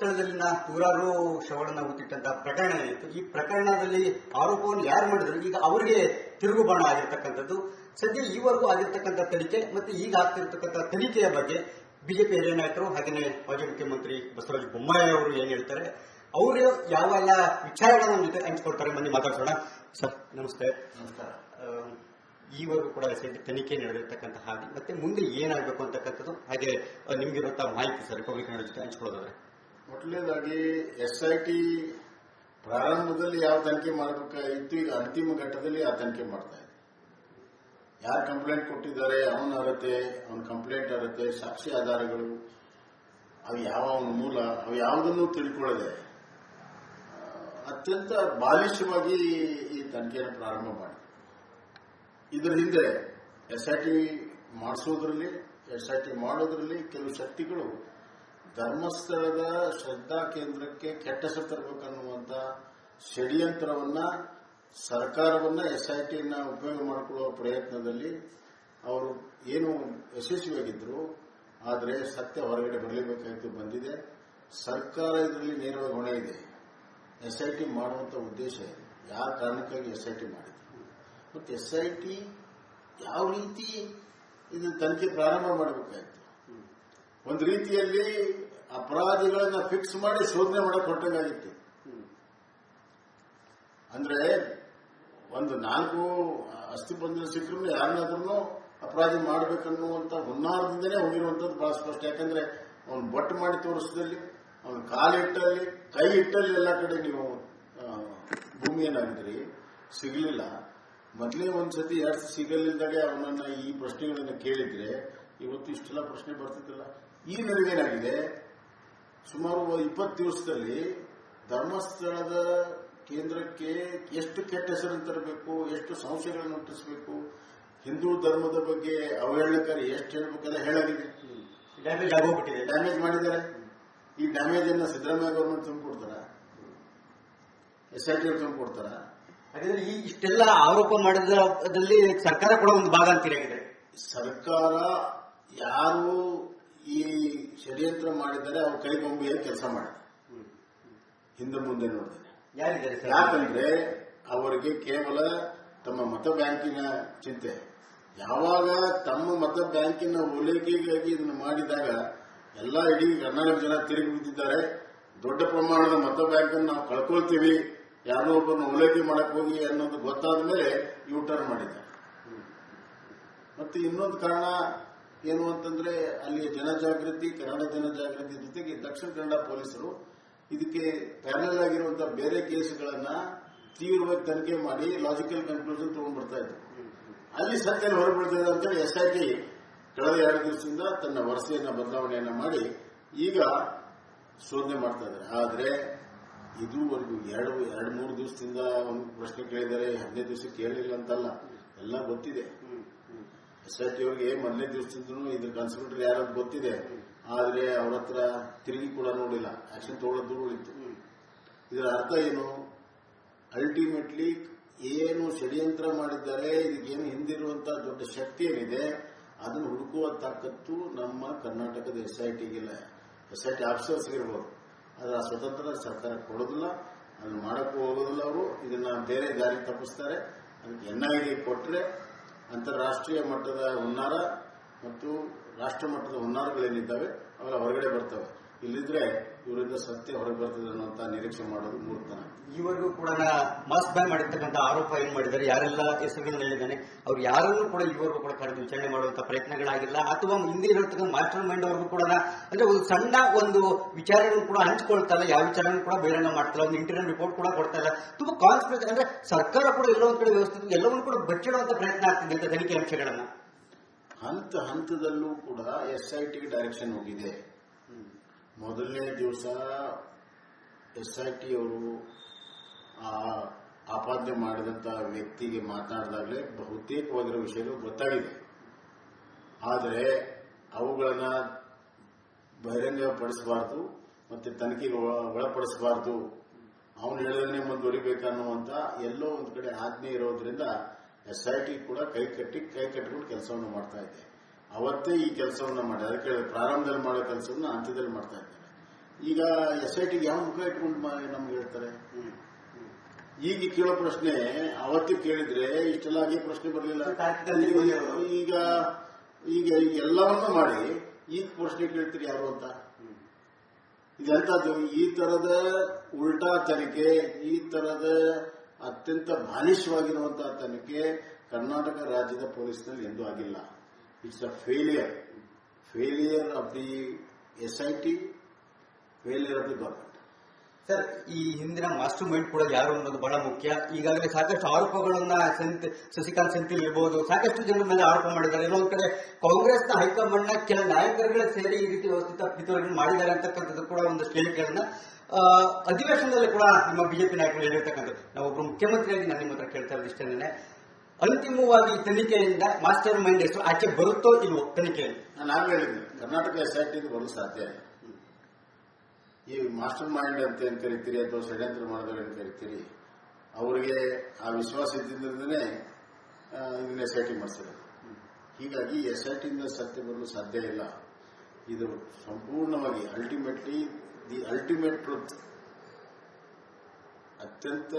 ಧರ್ಮಸ್ಥಳದಲ್ಲಿನ ನೂರಾರು ಶವಗಳನ್ನು ಹೂತಿಟ್ಟಂತಹ ಪ್ರಕರಣ ಇತ್ತು. ಈ ಪ್ರಕರಣದಲ್ಲಿ ಆರೋಪವನ್ನು ಯಾರು ಮಾಡಿದ್ರು ಈಗ ಅವರಿಗೆ ತಿರುಗುಬಾಣ ಆಗಿರ್ತಕ್ಕಂಥದ್ದು. ಸದ್ಯ ಈವರೆಗೂ ಆಗಿರ್ತಕ್ಕಂಥ ತನಿಖೆ ಮತ್ತೆ ಈಗ ಆಗ್ತಿರ್ತಕ್ಕಂಥ ತನಿಖೆಯ ಬಗ್ಗೆ ಬಿಜೆಪಿ ಹಿರಿಯ ನಾಯಕರು ಹಾಗೆಯೇ ಮಾಜಿ ಮುಖ್ಯಮಂತ್ರಿ ಬಸವರಾಜ ಬೊಮ್ಮಾಯಿ ಅವರು ಏನ್ ಹೇಳ್ತಾರೆ, ಅವರು ಯಾವೆಲ್ಲ ವಿಚಾರಗಳನ್ನು ಜೊತೆ ಹಂಚ್ಕೊಳ್ತಾರೆ ಬನ್ನಿ ಮಾತಾಡ್ಸೋಣ. ಸರ್ ನಮಸ್ತೆ. ನಮಸ್ಕಾರ. ಈವರೆಗೂ ಕೂಡ ತನಿಖೆ ನಡೆದಿರ್ತಕ್ಕಂಥ ಹಾಗೆ ಮತ್ತೆ ಮುಂದೆ ಏನಾಗಬೇಕು ಅಂತಕ್ಕಂಥದ್ದು ಹಾಗೆ ನಿಮ್ಗಿರುವಂತಹ ಮಾಹಿತಿ ಸರ್ ರಿಪಬ್ಲಿಕ್ ಕನ್ನಡ ಜೊತೆ ಹಂಚ್ಕೊಳ್ಳೋದಾದ್ರೆ. ಮೊದಲನೇದಾಗಿ SIT ಪ್ರಾರಂಭದಲ್ಲಿ ಯಾವ ತನಿಖೆ ಮಾಡಬೇಕಾಗಿತ್ತು, ಈಗ ಅಂತಿಮ ಘಟ್ಟದಲ್ಲಿ ಆ ತನಿಖೆ ಮಾಡ್ತಾ ಇದೆ. ಯಾರು ಕಂಪ್ಲೇಂಟ್ ಕೊಟ್ಟಿದ್ದಾರೆ, ಅವನ ಅರ್ಹತೆ, ಅವನ ಕಂಪ್ಲೇಂಟ್ ಅರ್ಹತೆ, ಸಾಕ್ಷಿ ಆಧಾರಗಳು, ಅವು ಯಾವ ಅವನ ಮೂಲ, ಅವು ಯಾವುದನ್ನು ತಿಳ್ಕೊಳ್ಳದೆ ಅತ್ಯಂತ ಬಾಲಿಶವಾಗಿ ಈ ತನಿಖೆಯನ್ನು ಪ್ರಾರಂಭ ಮಾಡಿ ಇದರ ಹಿಂದೆ SIT ಮಾಡಿಸೋದ್ರಲ್ಲಿ, SIT ಮಾಡೋದ್ರಲ್ಲಿ ಕೆಲವು ಶಕ್ತಿಗಳು ಧರ್ಮಸ್ಥಳದ ಶ್ರದ್ಧಾ ಕೇಂದ್ರಕ್ಕೆ ಕೆಟ್ಟ ಹೆಸರು ತರಬೇಕನ್ನುವಂತ ಷಡ್ಯಂತ್ರವನ್ನ ಸರ್ಕಾರವನ್ನ SITನ ಉಪಯೋಗ ಮಾಡಿಕೊಳ್ಳುವ ಪ್ರಯತ್ನದಲ್ಲಿ ಅವರು ಏನು ಯಶಸ್ವಿಯಾಗಿದ್ರು. ಆದರೆ ಸತ್ಯ ಹೊರಗಡೆ ಬರಲೇಬೇಕಾಗಿತ್ತು, ಬಂದಿದೆ. ಸರ್ಕಾರ ಇದರಲ್ಲಿ ನೇರವಾಗಿ ಹೊಣೆ ಇದೆ. SIT ಮಾಡುವಂತ ಉದ್ದೇಶ ಇದೆ, ಯಾವ ಕಾರಣಕ್ಕಾಗಿ SIT ಮಾಡಿದ್ರು ಮತ್ತು SIT ಯಾವ ರೀತಿ ಇದು ತನಿಖೆ ಪ್ರಾರಂಭ ಮಾಡಬೇಕಾಗಿತ್ತು. ಒಂದು ರೀತಿಯಲ್ಲಿ ಅಪರಾಧಿಗಳನ್ನ ಫಿಕ್ಸ್ ಮಾಡಿ ಶೋಧನೆ ಮಾಡಕ್ಕೆ ಹೊರಟಾಗಿತ್ತು. ಅಂದ್ರೆ ಒಂದು 4 ಅಸ್ಥಿಪಂಜರ ಸಿಕ್ಕರೂ ಯಾರನ್ನಾದ್ರೂ ಅಪರಾಧಿ ಮಾಡಬೇಕನ್ನುವಂತ ಹುನ್ನಾರದಿಂದನೇ ಹೋಗಿರುವಂತದ್ದು ಬಹಳ ಸ್ಪಷ್ಟ. ಯಾಕಂದ್ರೆ ಅವನು ಬೊಟ್ಟು ಮಾಡಿ ತೋರಿಸಿದಲ್ಲಿ, ಅವನು ಕಾಲಿಟ್ಟಲ್ಲಿ, ಕೈ ಇಟ್ಟಲ್ಲಿ ಎಲ್ಲ ಕಡೆ ನೀವು ಭೂಮಿ ಏನಾಗಿದ್ರಿ ಸಿಗಲಿಲ್ಲ. ಮೊದಲೇ ಒಂದ್ಸತಿ 2 ಸತಿ ಸಿಗಲಿಲ್ಲದಾಗೆ ಅವನನ್ನ ಈ ಪ್ರಶ್ನೆಗಳನ್ನ ಕೇಳಿದ್ರೆ ಇವತ್ತು ಇಷ್ಟೆಲ್ಲ ಪ್ರಶ್ನೆ ಬರ್ತಿದ್ದಿಲ್ಲ. ಈ ನಡುವೇನಾಗಿದೆ, ಸುಮಾರು 20 ದಿವಸದಲ್ಲಿ ಧರ್ಮಸ್ಥಳದ ಕೇಂದ್ರಕ್ಕೆ ಎಷ್ಟು ಕೆಟ್ಟ ಹೆಸರನ್ನು ತರಬೇಕು, ಎಷ್ಟು ಸಂಶಯಗಳನ್ನು ಹುಟ್ಟಿಸಬೇಕು, ಹಿಂದೂ ಧರ್ಮದ ಬಗ್ಗೆ ಅವಹೇಳನಕಾರಿ ಎಷ್ಟು ಹೇಳಬೇಕೆಲ್ಲ ಹೇಳಾಗಿದೆ. ಡ್ಯಾಮೇಜ್ ಮಾಡಿದ್ದಾರೆ. ಈ ಡ್ಯಾಮೇಜ್ ಅನ್ನ ಸಿದ್ದರಾಮಯ್ಯ ಗೌರ್ಮೆಂಟ್ ತುಂಬಿಕೊಡ್ತಾರ, SIT ತುಂಬಿಕೊಡ್ತಾರ. ಹಾಗಾದ್ರೆ ಈ ಇಷ್ಟೆಲ್ಲ ಆರೋಪ ಮಾಡಿದ್ರಲ್ಲಿ ಸರ್ಕಾರ ಕೂಡ ಒಂದು ಭಾಗ ಅಂತೀರಾಗಿದೆ. ಸರ್ಕಾರ ಯಾರು ಈ ಷಡ್ಯಂತ್ರ ಮಾಡಿದ್ದಾರೆ ಅವ್ರ ಕೈಗೊಂಬೆಯ ಕೆಲಸ ಮಾಡಿದೆ, ಹಿಂದೆ ಮುಂದೆ ನೋಡಿದೆ. ಯಾಕಂದ್ರೆ ಅವರಿಗೆ ಕೇವಲ ತಮ್ಮ ಮತ ಬ್ಯಾಂಕಿನ ಚಿಂತೆ. ಯಾವಾಗ ತಮ್ಮ ಮತ ಬ್ಯಾಂಕಿನ ಓಲೈಕೆಗಾಗಿ ಇದನ್ನು ಮಾಡಿದಾಗ ಎಲ್ಲ ಇಡೀ ಕರ್ನಾಟಕ ಜನ ತಿರುಗಿ ಬಿದ್ದಿದ್ದಾರೆ. ದೊಡ್ಡ ಪ್ರಮಾಣದ ಮತ ಬ್ಯಾಂಕ್ ಅನ್ನು ನಾವು ಕಳ್ಕೊಳ್ತೀವಿ, ಯಾರೋ ಒಬ್ಬರನ್ನ ಓಲೈಕೆ ಮಾಡಕ್ ಹೋಗಿ ಅನ್ನೋದು ಗೊತ್ತಾದ ಮೇಲೆ ಯೂಟರ್ನ್ ಮಾಡಿದ್ದಾರೆ. ಮತ್ತೆ ಇನ್ನೊಂದು ಕಾರಣ ಏನು ಅಂತಂದ್ರೆ ಅಲ್ಲಿಯ ಜನಜಾಗೃತಿ, ಕನ್ನಡ ಜನಜಾಗೃತಿ ಜೊತೆಗೆ ದಕ್ಷಿಣ ಕನ್ನಡ ಪೊಲೀಸರು ಇದಕ್ಕೆ ಪ್ಯಾರಲಲ್ ಆಗಿರುವಂತಹ ಬೇರೆ ಕೇಸುಗಳನ್ನ ತೀವ್ರವಾಗಿ ತನಿಖೆ ಮಾಡಿ ಲಾಜಿಕಲ್ ಕನ್ಕ್ಲೂಷನ್ ತಗೊಂಡ್ ಬರ್ತಾ ಇದ್ರು. ಅಲ್ಲಿ ಸತ್ಯ ಹೊರಬೀಳ್ತದೆ ಅಂತೇಳಿ SIT ಕಳೆದ 2 ದಿವಸದಿಂದ ತನ್ನ ವರಸೆಯನ್ನ ಬದಲಾವಣೆಯನ್ನ ಮಾಡಿ ಈಗ ಶೋಧನೆ ಮಾಡ್ತಾ ಇದ್ದಾರೆ. ಆದ್ರೆ ಇದುವರೆಗೂ 2-3 ದಿವಸದಿಂದ ಒಂದು ಪ್ರಶ್ನೆ ಕೇಳಿದರೆ 15 ದಿವಸ ಕೇಳಲಿಲ್ಲ ಅಂತಲ್ಲ, ಎಲ್ಲ ಗೊತ್ತಿದೆ. SIT ಅವರಿಗೆ ಮೊದಲನೇ ದಿವಸದಿಂದ ಇದ್ರ ಕನ್ಸಲ್ಟೇಟರ್ ಯಾರು ಗೊತ್ತಿದೆ. ಆದ್ರೆ ಅವ್ರ ಹತ್ರ ತಿರುಗಿ ಕೂಡ ನೋಡಿಲ್ಲ, ಆಕ್ಷನ್ ತಗೊಳ್ಳೋದು ದೂರ ಉಳಿತು. ಇದರ ಅರ್ಥ ಏನು, ಅಲ್ಟಿಮೇಟ್ಲಿ ಏನು ಷಡ್ಯಂತ್ರ ಮಾಡಿದ್ದಾರೆ, ಇದಕ್ಕೇನು ಹಿಂದಿರುವಂತಹ ದೊಡ್ಡ ಶಕ್ತಿ ಏನಿದೆ ಅದನ್ನು ಹುಡುಕುವ ತಾಕತ್ತು ನಮ್ಮ ಕರ್ನಾಟಕದ SITಗಿಲ್ಲ. SIT ಆಫೀಸರ್ಸ್ಗಿರ್ಬೋದು, ಆದ್ರೆ ಆ ಸ್ವತಂತ್ರ ಸರ್ಕಾರ ಕೊಡೋದಿಲ್ಲ, ಅದನ್ನು ಮಾಡಕ್ಕೂ ಹೋಗೋದಿಲ್ಲ. ಅವರು ಇದನ್ನ ಬೇರೆ ದಾರಿ ತಪ್ಪಿಸ್ತಾರೆ. ಅದಕ್ಕೆ NIA ಕೊಟ್ಟರೆ ಅಂತಾರಾಷ್ಟ್ರೀಯ ಮಟ್ಟದ ಹುನ್ನಾರ ಮತ್ತು ರಾಷ್ಟ್ರ ಮಟ್ಟದ ಹುನ್ನಾರಗಳೇನಿದ್ದಾವೆ ಅವೆಲ್ಲ ಹೊರಗಡೆ ಬರ್ತವೆ. ಇಲ್ಲಿದ್ರೆ ಇವರಿಂದ ಸತ್ಯ ಹೊರಗೆ ಬರ್ತದೆ ಅನ್ನೋಂತ ನಿರೀಕ್ಷೆ ಮಾಡೋದು ಮೂರ್ತನ. ಈವರೆಗೂ ಕೂಡ ಮಾಸ್ ಬ್ಯಾನ್ ಮಾಡಿರ್ತಕ್ಕಂಥ ಆರೋಪ ಏನ್ ಮಾಡಿದ್ದಾರೆ, ಯಾರೆಲ್ಲ ಹೆಸರುಗಳನ್ನ ಹೇಳಿದ್ದಾನೆ, ಅವ್ರು ಯಾರನ್ನೂ ಕೂಡ ಈವರೆಗೂ ಕೂಡ ಕರೆದು ವಿಚಾರಣೆ ಮಾಡುವಂತ ಪ್ರಯತ್ನಗಳಾಗಿಲ್ಲ. ಅಥವಾ ಹಿಂದೆ ಇರತಕ್ಕಂಥ ಮಾಸ್ಟರ್ ಮೈಂಡ್ ಅವ್ರಿಗೂ ಕೂಡ ಅಂದ್ರೆ ಒಂದು ಸಣ್ಣ ಒಂದು ವಿಚಾರಗಳು ಕೂಡ ಹಂಚ್ಕೊಳ್ತಾ ಇಲ್ಲ, ಯಾವ ವಿಚಾರನೂ ಕೂಡ ಬಹಿರಂಗ ಮಾಡ್ತಾ ಇಲ್ಲ, ಒಂದು ಇಂಟರ್ನಲ್ ರಿಪೋರ್ಟ್ ಕೂಡ ಕೊಡ್ತಾ ಇಲ್ಲ. ತುಂಬಾ ಕಾನ್ಸ್ಪಿರೇಷನ್ ಅಂದ್ರೆ ಸರ್ಕಾರ ಕೂಡ ಎಲ್ಲೋ ಒಂದ್ ಕಡೆ ವ್ಯವಸ್ಥೆ ಎಲ್ಲವನ್ನೂ ಕೂಡ ಬಚ್ಚಿಡುವಂತ ಪ್ರಯತ್ನ ಆಗ್ತಿದೆ ಅಂತ ತನಿಖೆ ಅಂಶಗಳನ್ನ. ಹಂತ ಹಂತದಲ್ಲೂ ಕೂಡ SITಗೆ ಡೈರೆಕ್ಷನ್ ಹೋಗಿದೆ. ಮೊದಲನೇ ದಿವಸ SIT ಅವರು ಆಪಾದನೆ ಮಾಡಿದಂತ ವ್ಯಕ್ತಿಗೆ ಮಾತನಾಡಿದಾಗಲೇ ಬಹುತೇಕವಾಗಿರೋ ವಿಷಯಗಳು ಗೊತ್ತಾಗಿದೆ. ಆದರೆ ಅವುಗಳನ್ನ ಬಹಿರಂಗಪಡಿಸಬಾರದು ಮತ್ತೆ ತನಿಖೆಗೆ ಒಳಪಡಿಸಬಾರದು, ಅವನು ಹೇಳಿದ್ರೆ ಮುಂದುವರಿಬೇಕನ್ನುವಂತ ಎಲ್ಲೋ ಒಂದು ಕಡೆ ಆಜ್ಞೆ ಇರೋದ್ರಿಂದ SIT ಕೂಡ ಕೈ ಕಟ್ಟಿಕೊಂಡು ಕೆಲಸವನ್ನು ಮಾಡ್ತಾ ಇದೆ. ಅವತ್ತೇ ಈ ಕೆಲಸವನ್ನ ಮಾಡಿ, ಅದಕ್ಕೆ ಪ್ರಾರಂಭದಲ್ಲಿ ಮಾಡೋ ಕೆಲಸವನ್ನ ಅಂತ್ಯದಲ್ಲಿ ಮಾಡ್ತಾ ಇದ್ದಾರೆ. ಈಗ SITಗೆ ಯಾವ ಮುಖ ಇಟ್ಕೊಂಡು ನಮ್ಗೆ ಹೇಳ್ತಾರೆ? ಈಗ ಕೇಳೋ ಪ್ರಶ್ನೆ ಅವತ್ತು ಕೇಳಿದ್ರೆ ಇಷ್ಟೆಲ್ಲ ಆಗಿ ಪ್ರಶ್ನೆ ಬರಲಿಲ್ಲ. ಈಗ ಈಗ ಎಲ್ಲವನ್ನ ಮಾಡಿ ಈಗ ಪ್ರಶ್ನೆ ಕೇಳ್ತೀರಿ ಯಾರು ಅಂತ? ಇದೆಂತದ್ದು? ಈ ತರದ ಉಲ್ಟಾ ತನಿಖೆ, ಈ ತರದ ಅತ್ಯಂತ ಬಾಲಿಶವಾಗಿರುವಂತಹ ತನಿಖೆ ಕರ್ನಾಟಕ ರಾಜ್ಯದ ಪೊಲೀಸ್ನಲ್ಲಿ ಎಂದೂ ಆಗಿಲ್ಲ. It's a failure of the SIT, failure of the government. Sir, ಈ ಹಿಂದಿನ ಮಾಸ್ಟರ್ ಮೈಂಡ್ ಕೂಡ ಯಾರು ಅನ್ನೋದು ಬಹಳ ಮುಖ್ಯ. ಈಗಾಗಲೇ ಸಾಕಷ್ಟು ಆರೋಪಗಳನ್ನ ಶಶಿಕಾಂತ್ ಸೆಂಥಿಲ್ ಇರಬಹುದು, ಸಾಕಷ್ಟು ಜನರ ಮೇಲೆ ಆರೋಪ ಮಾಡಿದ್ದಾರೆ. ಇನ್ನೊಂದು ಕಡೆ ಕಾಂಗ್ರೆಸ್ನ ಹೈಕಮಾಂಡ್ನ ಕೆಲ ನಾಯಕರುಗಳೇ ಸೇರಿ ಈ ರೀತಿ ವ್ಯವಸ್ಥಿತ ಪಿತೂರಿಗಳು ಮಾಡಿದ್ದಾರೆ ಅಂತಕ್ಕಂಥದ್ದು ಕೂಡ ಒಂದಷ್ಟು ಹೇಳಿಕೆಗಳನ್ನ ಅಧಿವೇಶನದಲ್ಲಿ ಕೂಡ ನಿಮ್ಮ ಬಿಜೆಪಿ ನಾಯಕರು ಹೇಳಿರ್ತಕ್ಕಂಥದ್ದು. ನಾವೊಬ್ಬರು ಮುಖ್ಯಮಂತ್ರಿಯಾಗಿ ನಾನು ನಿಮ್ಮ ಹತ್ರ ಕೇಳ್ತಾ ಇರೋದು ಇಷ್ಟೇನೆ, ಅಂತಿಮವಾಗಿ ತನಿಖೆಯಿಂದ ಮಾಸ್ಟರ್ ಮೈಂಡ್ ಹೆಸರು ಆಚೆ ಬರುತ್ತೋ ಇಲ್ವೋ? ತನಿಖೆಯಲ್ಲಿ ನಾನು ಹೇಳಿದ್ದೀನಿ, ಕರ್ನಾಟಕ SIT ಬರಲು ಸಾಧ್ಯ ಇಲ್ಲ. ಈ ಮಾಸ್ಟರ್ ಮೈಂಡ್ ಅಂತ ಏನ್ ಕರಿತೀರಿ ಅಥವಾ ಷಡ್ಯಂತ್ರ ಮಾಡಿದವರು ಏನ್ ಕರಿತೀರಿ, ಅವರಿಗೆ ಆ ವಿಶ್ವಾಸ ಇದ್ದಿದ್ದರಿಂದನೇ ಇದನ್ನ SIT ಮಾಡಿಸಿರೋದು. ಹೀಗಾಗಿ SITಯಿಂದ ಸತ್ಯ ಬರಲು ಸಾಧ್ಯ ಇಲ್ಲ. ಇದು ಸಂಪೂರ್ಣವಾಗಿ ದಿ ಅಲ್ಟಿಮೇಟ್ ಟ್ರೂತ್, ಅತ್ಯಂತ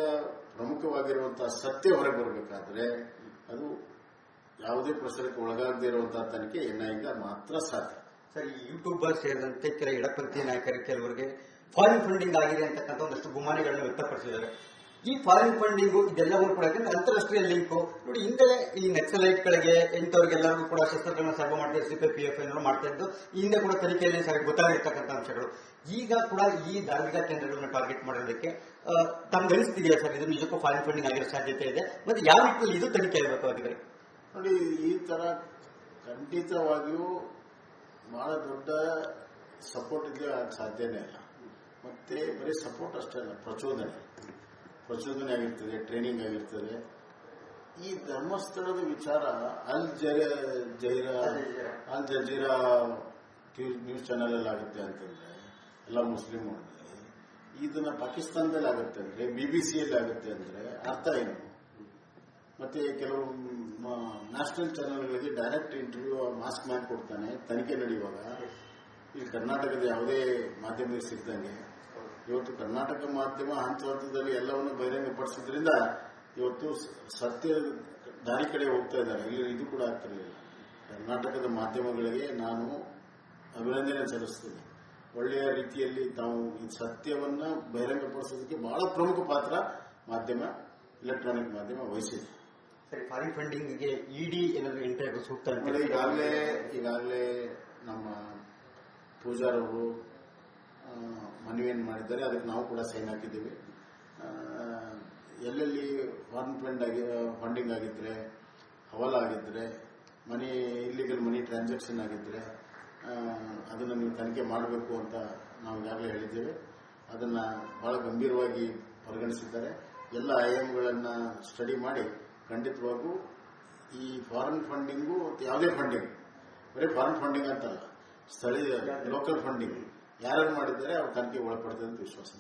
ಪ್ರಮುಖವಾಗಿರುವಂತಹ ಸತ್ಯ ಹೊರಗೆ ಬರಬೇಕಾದ್ರೆ ಅದು ಯಾವುದೇ ಪ್ರಸರಕ್ಕೆ ಒಳಗಾಗದೇ ಇರುವಂತಹ ತನಿಖೆ NIA ಮಾತ್ರ ಸಾಧ್ಯ. ಸರ್, ಈ ಯೂಟ್ಯೂಬರ್ ಸೇರಿದಂತೆ ಕೆಲ ಎಡಪಂಥೀಯ ನಾಯಕರಿಗೆ ಕೆಲವರಿಗೆ ಫಾರಿನ್ ಫಂಡಿಂಗ್ ಆಗಿದೆ ಅಂತಕ್ಕಂಥ ಒಂದಷ್ಟು ಗುಮಾನಿಗಳನ್ನು ವ್ಯಕ್ತಪಡಿಸಿದ್ದಾರೆ. ಈ ಫಾರಿನ್ ಫಂಡಿಂಗು ಇದೆಲ್ಲವೂ ಕೂಡ ಅಂತಾರಾಷ್ಟ್ರೀಯ ಲಿಂಕು ನೋಡಿ. ಹಿಂದೆ ಈ ನಕ್ಸಲೈಟ್ಗಳಿಗೆ ಇಂಥವ್ರಿಗೆಲ್ಲರಿಗೂ ಕೂಡ ಶಸ್ತ್ರಗಳನ್ನ ಸರ್ವ ಮಾಡ್ತಾ CPF ಮಾಡ್ತಾ ಇದ್ದು ಹಿಂದೆ ಕೂಡ ತನಿಖೆಯಲ್ಲಿ ಗೊತ್ತಾಗಿರ್ತಕ್ಕಂಥ ಅಂಶಗಳು. ಈಗ ಕೂಡ ಈ ಧಾರ್ಮಿಕ ಕೇಂದ್ರಗಳನ್ನ ಟಾರ್ಗೆಟ್ ಮಾಡೋದಕ್ಕೆ ತಮ್ಗೆ ಅನಿಸ್ತಿದೆಯಾ ಸರ್? ಇದು ನಿಜಕ್ಕೂ ಫಾರಿನ್ ಫಂಡಿಂಗ್ ಆಗಿರೋ ಸಾಧ್ಯತೆ ಇದೆ? ಮತ್ತೆ ಯಾವ ರೀತಿಯಲ್ಲಿ ಇದು ತನಿಖೆ ಆಗಬೇಕು ಅಧಿಕಾರಿ? ನೋಡಿ, ಈ ತರ ಖಂಡಿತವಾಗಿಯೂ ಬಹಳ ದೊಡ್ಡ ಸಪೋರ್ಟ್ ಇದ್ರೆ ಸಾಧ್ಯನೇ ಇಲ್ಲ. ಮತ್ತೆ ಬರೀ ಸಪೋರ್ಟ್ ಅಷ್ಟೇ ಅಲ್ಲ, ಪ್ರಚೋದನೆ ಆಗಿರ್ತದೆ, ಟ್ರೈನಿಂಗ್ ಆಗಿರ್ತದೆ. ಈ ಧರ್ಮಸ್ಥಳದ ವಿಚಾರ ಅಲ್ ಜಜೀರಾ ನ್ಯೂಸ್ ಚಾನೆಲ್ ಅಲ್ಲಿ ಆಗುತ್ತೆ ಅಂತಂದ್ರೆ ಎಲ್ಲ ಮುಸ್ಲಿಂ ಇದನ್ನ ಪಾಕಿಸ್ತಾನದಲ್ಲಿ ಆಗುತ್ತೆ ಅಂದ್ರೆ, BBC-ಯಲ್ಲಿ ಆಗುತ್ತೆ ಅಂದ್ರೆ ಅರ್ಥ ಏನು? ಮತ್ತೆ ಕೆಲವು ನ್ಯಾಷನಲ್ ಚಾನೆಲ್ಗಳಿಗೆ ಡೈರೆಕ್ಟ್ ಇಂಟರ್ವ್ಯೂ ಮಾಸ್ಕ್ ಮ್ಯಾನ್ ಕೊಡ್ತಾನೆ ತನಿಖೆ ನಡೆಯುವಾಗ. ಇಲ್ಲಿ ಕರ್ನಾಟಕದ ಯಾವುದೇ ಮಾಧ್ಯಮ ಸಿಗ್ದಂಗೆ ಇವತ್ತು ಕರ್ನಾಟಕ ಮಾಧ್ಯಮ ಹಂತ ಹಂತದಲ್ಲಿ ಎಲ್ಲವನ್ನು ಬಹಿರಂಗಪಡಿಸಿದ್ರಿಂದ ಇವತ್ತು ಸತ್ಯ ದಾರಿ ಕಡೆ ಹೋಗ್ತಾ ಇದ್ದಾರೆ. ಇಲ್ಲಿ ಇದು ಕೂಡ ಆಗ್ತಿರಲಿಲ್ಲ. ಕರ್ನಾಟಕದ ಮಾಧ್ಯಮಗಳಿಗೆ ನಾನು ಅಭಿನಂದನೆ ಸಲ್ಲಿಸ್ತೇನೆ. ಒಳ್ಳೆಯ ರೀತಿಯಲ್ಲಿ ತಾವು ಈ ಸತ್ಯವನ್ನ ಬಹಿರಂಗಪಡಿಸೋದಕ್ಕೆ ಬಹಳ ಪ್ರಮುಖ ಪಾತ್ರ ಮಾಧ್ಯಮ, ಎಲೆಕ್ಟ್ರಾನಿಕ್ ಮಾಧ್ಯಮ ವಹಿಸಿದೆ. ಸರಿ, ಫಾರಿನ್ ಫಂಡಿಂಗ್ಗೆ ED ಏನಾದರೂ ಎಂಟ್ರಿ ಆಗೋದು ಸೂಕ್ತ ಅಂತ ಈಗಾಗಲೇ ನಮ್ಮ ಪೂಜಾರವರು ಮನವಿಯನ್ನು ಮಾಡಿದ್ದಾರೆ. ಅದಕ್ಕೆ ನಾವು ಕೂಡ ಸೈನ್ ಹಾಕಿದ್ದೀವಿ. ಎಲ್ಲೆಲ್ಲಿ ಫಾರಿನ್ ಫಂಡಿಂಗ್ ಆಗಿದ್ರೆ, ಹವಾಲ ಆಗಿದ್ರೆ, ಇಲ್ಲಿಗಲ್ ಮನಿ ಟ್ರಾನ್ಸಾಕ್ಷನ್ ಆಗಿದ್ರೆ ಅದನ್ನು ನೀವು ತನಿಖೆ ಮಾಡಬೇಕು ಅಂತ ನಾವು ಈಗಾಗಲೇ ಹೇಳಿದ್ದೇವೆ. ಅದನ್ನು ಬಹಳ ಗಂಭೀರವಾಗಿ ಪರಿಗಣಿಸಿದ್ದಾರೆ. ಎಲ್ಲ IMಗಳನ್ನು ಸ್ಟಡಿ ಮಾಡಿ ಖಂಡಿತವಾಗೂ ಈ ಫಾರಿನ್ ಫಂಡಿಂಗು ಯಾವುದೇ ಫಂಡಿಂಗ್, ಬರೀ ಫಾರಿನ್ ಫಂಡಿಂಗ್ ಅಂತಲ್ಲ, ಸ್ಥಳೀಯ ಲೋಕಲ್ ಫಂಡಿಂಗ್ ಯಾರು ಮಾಡಿದ್ದಾರೆ ಅವ್ರ ತನಿಖೆ ಒಳಪಡ್ತದೆ ಅಂತ ವಿಶ್ವಾಸ.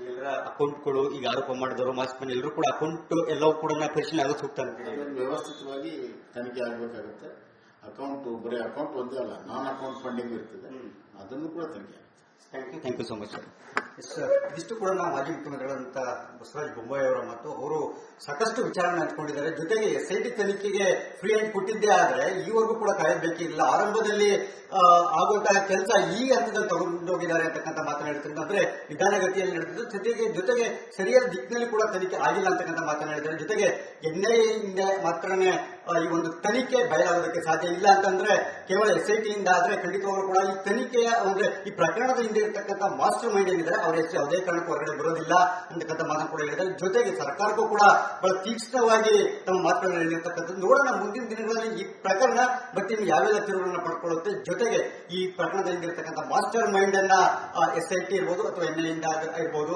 ಎಲ್ಲರ ಅಕೌಂಟ್ಗಳು ಈಗ ಆರೋಪ ಮಾಡಿದವರು ಮಾಸ್ಕ್ ಎಲ್ಲರೂ ಕೂಡ ಅಕೌಂಟ್ ಎಲ್ಲವೂ ಕೂಡ ಪರಿಶೀಲನೆ ಆಗೋದು ಸೂಕ್ತ ಅಂತ ವ್ಯವಸ್ಥಿತವಾಗಿ ತನಿಖೆ ಆಗಬೇಕಾಗುತ್ತೆ. ಬರೀ ಅಕೌಂಟ್ ಒಂದೇ ಅಲ್ಲ, ನಾನ್ ಅಕೌಂಟ್ ಫಂಡಿಂಗ್ ಇರ್ತದೆ, ಅದನ್ನು ಕೂಡ ತನಿಖೆ ಆಗುತ್ತೆ. Thank you so much sir. ಇದಿಷ್ಟು ಕೂಡ ನಾವು ಮಾಜಿ ಮುಖ್ಯಮಂತ್ರಿಗಳಂತ ಬಸವರಾಜ ಬೊಮ್ಮಾಯಿ ಅವರ ಮತ್ತು ಅವರು ಸಾಕಷ್ಟು ವಿಚಾರಣೆ ಹಂಚಿಕೊಂಡಿದ್ದಾರೆ. ಜೊತೆಗೆ SIT ತನಿಖೆಗೆ ಫ್ರೀ ಹ್ಯಾಂಡ್ ಕೊಟ್ಟಿದ್ದೇ ಆದ್ರೆ ಈವರೆಗೂ ಕೂಡ ಕಾಯಬೇಕಿಲ್ಲ. ಆರಂಭದಲ್ಲಿ ಆಗುವಂತಹ ಕೆಲಸ ಈ ಹಂತದಲ್ಲಿ ತಗೊಂಡೋಗಿದ್ದಾರೆ ಅಂತಕ್ಕಂಥ ಮಾತನಾಡಿದ್ರು. ಅಂದ್ರೆ ನಿಧಾನಗತಿಯಲ್ಲಿ ನಡೆದಿದ್ದು, ಜೊತೆಗೆ ಸರಿಯಾದ ದಿಕ್ಕಿನಲ್ಲಿ ಕೂಡ ತನಿಖೆ ಆಗಿಲ್ಲ ಅಂತಕ್ಕಂಥ ಮಾತನಾಡಿದ್ದಾರೆ. ಜೊತೆಗೆ NIA ಇಂದ ಮಾತ್ರನೇ ಈ ಒಂದು ತನಿಖೆ ಬಯಲಾಗೋದಕ್ಕೆ ಸಾಧ್ಯ ಇಲ್ಲ ಅಂತಂದ್ರೆ ಕೇವಲ SIT ಇಂದ ಆದ್ರೆ ಖಂಡಿತವಾಗ್ಲೂ ಕೂಡ ಈ ತನಿಖೆಯ ಅಂದ್ರೆ ಈ ಪ್ರಕರಣದ ಹಿಂದೆ ಇರತಕ್ಕಂಥ ಮಾಸ್ಟರ್ ಮೈಂಡ್ ಏನಿದೆ ಅವರ ಹೆಸರು ಯಾವುದೇ ಕಾರಣಕ್ಕೂ ಹೊರಗಡೆ ಬರೋದಿಲ್ಲ ಅಂತಕ್ಕಂಥ ಮಾತನ್ನು ಕೂಡ ಹೇಳಿದ್ದಾರೆ. ಜೊತೆಗೆ ಸರ್ಕಾರಕ್ಕೂ ಕೂಡ ಬಹಳ ತೀಕ್ಷ್ಣವಾಗಿ ತಮ್ಮ ಮಾತುಗಳನ್ನು ಹೇಳಿರ್ತಕ್ಕಂಥದ್ದು. ನೋಡೋಣ ಮುಂದಿನ ದಿನಗಳಲ್ಲಿ ಈ ಪ್ರಕರಣ ಮತ್ತೆ ಯಾವೆಲ್ಲ ತಿರುವುಗಳನ್ನು ಪಡ್ಕೊಳ್ಳುತ್ತೆ. ಜೊತೆಗೆ ಈ ಪ್ರಕರಣದಲ್ಲಿ ಇರತಕ್ಕಂಥ ಮಾಸ್ಟರ್ ಮೈಂಡ್ ಅನ್ನ SIT ಇರ್ಬೋದು ಅಥವಾ NIA ಇಂದ ಇರ್ಬೋದು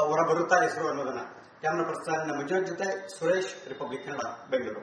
ಹೊರ ಬರುತ್ತಾ ಹೆಸರು ಅನ್ನೋದನ್ನ. ಕ್ಯಾಮರಾ ಪರ್ಸನ್ ಮಂಜುನಾಥ್ ಜೊತೆ ಸುರೇಶ್, ರಿಪಬ್ಲಿಕ್ ಕನ್ನಡ, ಬೆಂಗಳೂರು.